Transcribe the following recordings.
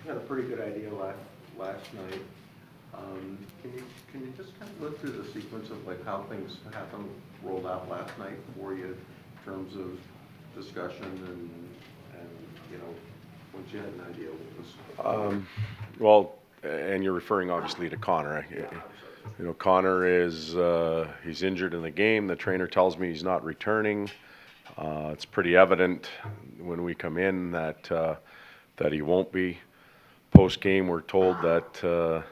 had a pretty good idea last night. Can you just kind of go through the sequence of like how things happened, rolled out last night for you in terms of discussion and you know, once you had an idea what was. Well, and you're referring obviously to Connor. You know, Connor is he's injured in the game. The trainer tells me he's not returning. It's pretty evident when we come in that that he won't be. Post game, we're told that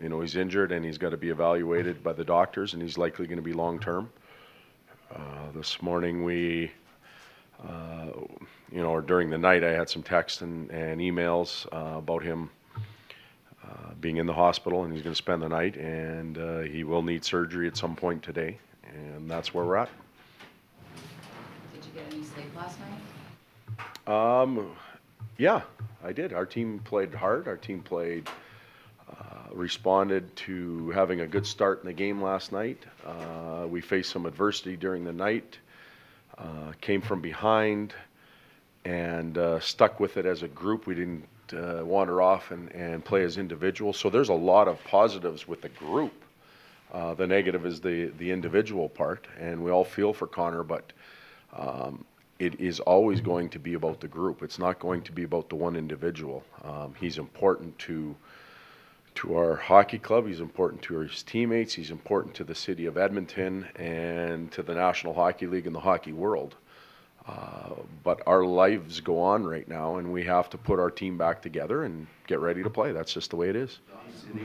you know, he's injured and he's got to be evaluated by the doctors, and he's likely going to be long term. This morning we, you know, or during the night, I had some texts and emails about him being in the hospital, and he's going to spend the night, and he will need surgery at some point today, and that's where we're at. Did you get any sleep last night? Yeah, I did. Our team played hard. Our team played, responded to having a good start in the game last night. We faced some adversity during the night, came from behind, and stuck with it as a group. We didn't wander off and play as individuals. So there's a lot of positives with the group. The negative is the individual part, and we all feel for Connor, but it is always going to be about the group. It's not going to be about the one individual. He's important to our hockey club. He's important to his teammates. He's important to the city of Edmonton and to the National Hockey League and the hockey world. But our lives go on right now, and we have to put our team back together and get ready to play. That's just the way it is. In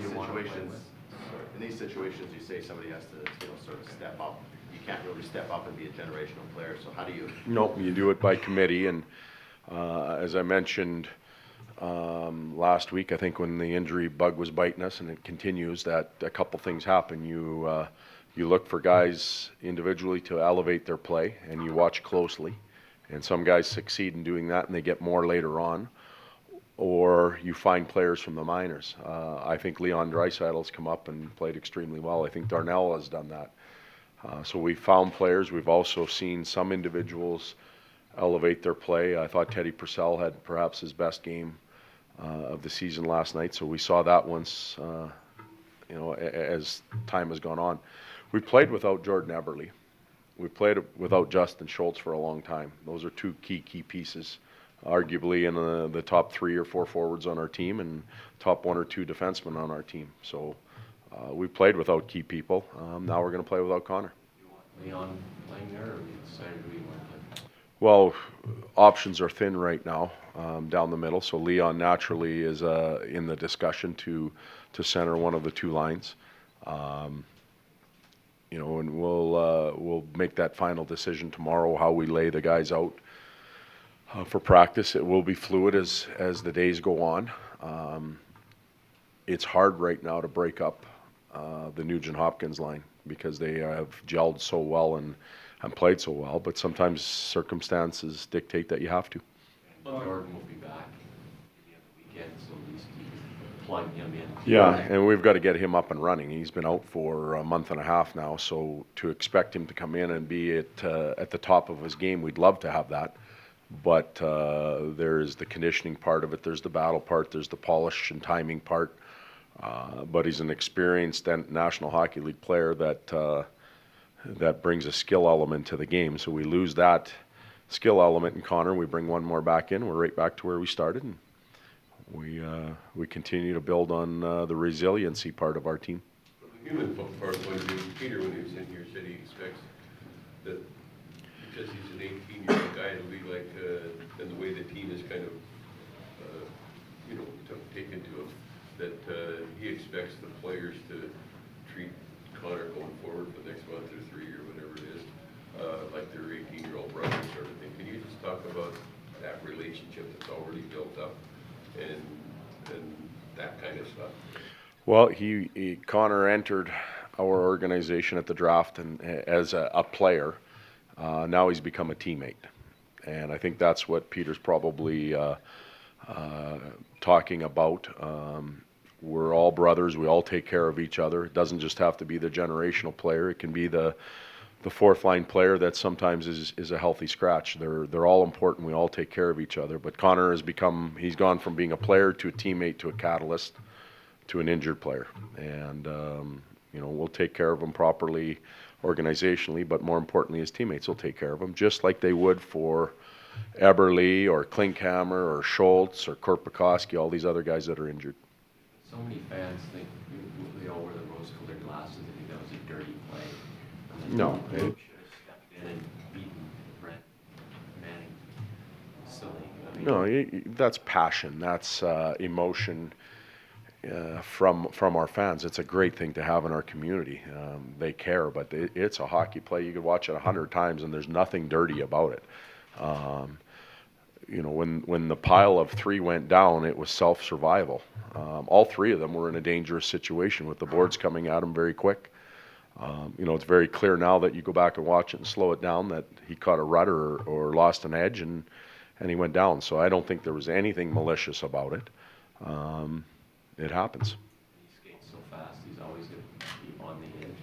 these situations, you say somebody has to, sort of step up. You can't really step up and be a generational player. So how do you? No, you do it by committee, and as I mentioned last week, I think when the injury bug was biting us, and it continues, that a couple things happen. You look for guys individually to elevate their play, and you watch closely. And some guys succeed in doing that, and they get more later on. Or you find players from the minors. I think Leon Draisaitl's come up and played extremely well. I think Darnell has done that. So we found players. We've also seen some individuals elevate their play. I thought Teddy Purcell had perhaps his best game of the season last night. So we saw that once, you know, as time has gone on. We played without Jordan Eberle. We played without Justin Schultz for a long time. Those are two key pieces, arguably in the top 3 or 4 forwards on our team and top 1 or 2 defensemen on our team. So we played without key people. Now we're going to play without Connor. You want Leon playing there, or you decided who you want to play? Well, options are thin right now down the middle. So Leon naturally is in the discussion to center one of the 2 lines. You know, and we'll make that final decision tomorrow how we lay the guys out for practice. It will be fluid as the days go on. It's hard right now to break up the Nugent Hopkins line because they have gelled so well and played so well. But sometimes circumstances dictate that you have to. Jordan will be back at the weekend, so at least you can plug him in. Yeah, and we've got to get him up and running. He's been out for a month and a half now, so to expect him to come in and be at the top of his game, we'd love to have that. But there's the conditioning part of it, there's the battle part, there's the polish and timing part. But he's an experienced National Hockey League player that brings a skill element to the game. So we lose that skill element in Connor, we bring one more back in, we're right back to where we started. And we continue to build on the resiliency part of our team. From the human part point of view, Peter, when he was in here, said he expects that because he's an 18-year-old guy in the league, like, and the way the team is kind of, taken to him, that he expects the players to treat Connor going forward for the next month or 3 or whatever it is, like their 18-year-old brother sort of thing. Can you just talk about that relationship that's already built up? And that kind of stuff. Well, Connor entered our organization at the draft and as a player. Now he's become a teammate, and I think that's what Peter's probably talking about. We're all brothers. We all take care of each other. It doesn't just have to be the generational player. It can be the the fourth line player that sometimes is a healthy scratch. They're all important. We all take care of each other. But Connor he's gone from being a player to a teammate to a catalyst to an injured player. And, we'll take care of him properly organizationally, but more importantly, his teammates will take care of him, just like they would for Eberle or Klinkhammer or Schultz or Korpikoski, all these other guys that are injured. So many fans think they all wear the rose-colored glasses and think that was a dirty play. No, They should have stepped in and beaten Brent Manning. Silly. That's passion. That's emotion from our fans. It's a great thing to have in our community. They care, but it's a hockey play. You could watch it 100 times, and there's nothing dirty about it. When the pile of three went down, it was self-survival. All three of them were in a dangerous situation with the boards coming at them very quick. It's very clear now that you go back and watch it and slow it down that he caught a rut or lost an edge and he went down. So I don't think there was anything malicious about it. It happens. He skates so fast, he's always going to be on the edge.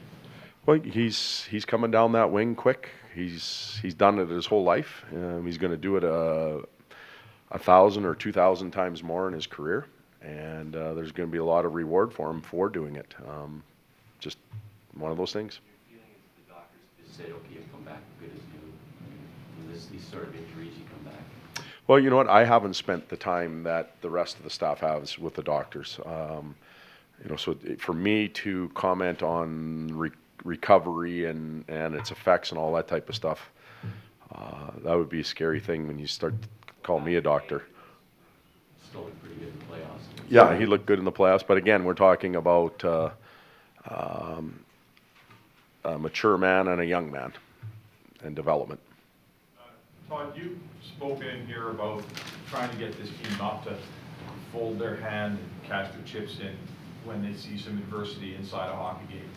Well, he's coming down that wing quick. He's done it his whole life. He's going to do it 1,000 or 2,000 times more in his career, and there's going to be a lot of reward for him for doing it. Just one of those things. Your feeling is the doctors just said, okay, you come back good as new. From these sort of injuries, you come back. Well, you know what? I haven't spent the time that the rest of the staff has with the doctors. So for me to comment on recovery and its effects and all that type of stuff, that would be a scary thing when you start to call me a doctor. Still looked pretty good in the playoffs. Yeah, he looked good in the playoffs, but again, we're talking about a mature man and a young man and development. Todd, you've spoken here about trying to get this team not to fold their hand and cash their chips in when they see some adversity inside a hockey game.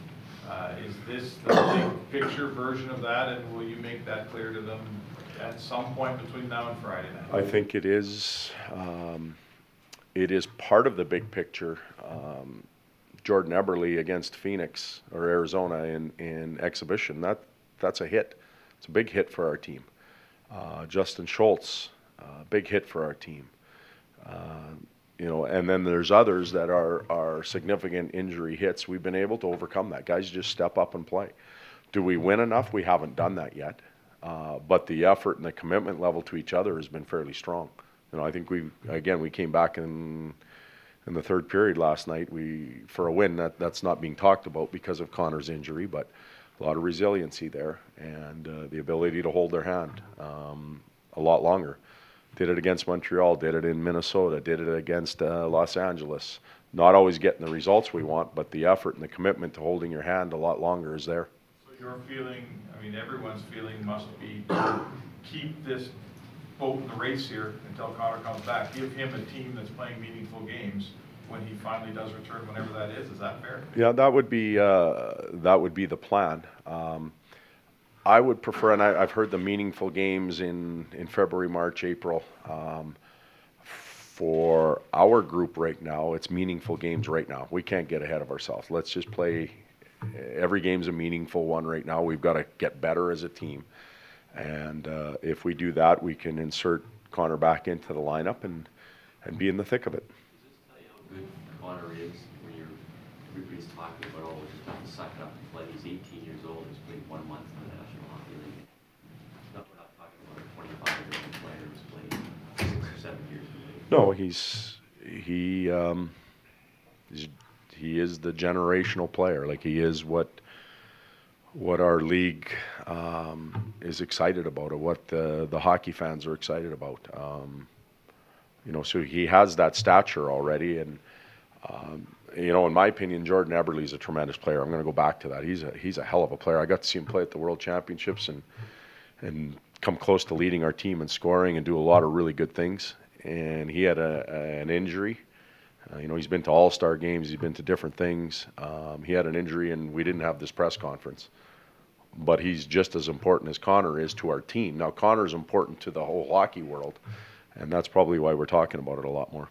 Is this the big picture version of that, and will you make that clear to them at some point between now and Friday night? I think it is. It is part of the big picture. Jordan Eberle against Phoenix or Arizona in exhibition. That's a hit. It's a big hit for our team. Justin Schultz, big hit for our team. And then there's others that are significant injury hits. We've been able to overcome that. Guys just step up and play. Do we win enough? We haven't done that yet. But the effort and the commitment level to each other has been fairly strong. I think we came back in the third period last night. For a win, that's not being talked about because of Connor's injury, but a lot of resiliency there and the ability to hold their hand a lot longer. Did it against Montreal, did it in Minnesota, did it against Los Angeles. Not always getting the results we want, but the effort and the commitment to holding your hand a lot longer is there. So your feeling, everyone's feeling must be to keep this boat in the race here until Connor comes back. Give him a team that's playing meaningful games when he finally does return, whenever that is. Is that fair? Yeah, that would be the plan. I would prefer, and I've heard the meaningful games in February, March, April. For our group right now, it's meaningful games right now. We can't get ahead of ourselves. Let's just play. Every game's a meaningful one right now. We've got to get better as a team. And if we do that, we can insert Connor back into the lineup and be in the thick of it. Does this tell you how good Connor is when everybody's talking about, oh, just have to suck it up and play? He's 18 years old. He's played 1 month in the National Hockey League. We're not talking about a 25-year-old player who's played 6 or 7 years in the league. No, he is the generational player. Like, he is what our league is excited about, or what the hockey fans are excited about. So he has that stature already, and in my opinion, Jordan Eberle is a tremendous player. I'm going to go back to that. He's a hell of a player. I got to see him play at the World Championships and come close to leading our team in scoring and do a lot of really good things. And he had an injury. He's been to all-star games. He's been to different things. He had an injury, and we didn't have this press conference. But he's just as important as Connor is to our team. Now, Connor's important to the whole hockey world, and that's probably why we're talking about it a lot more.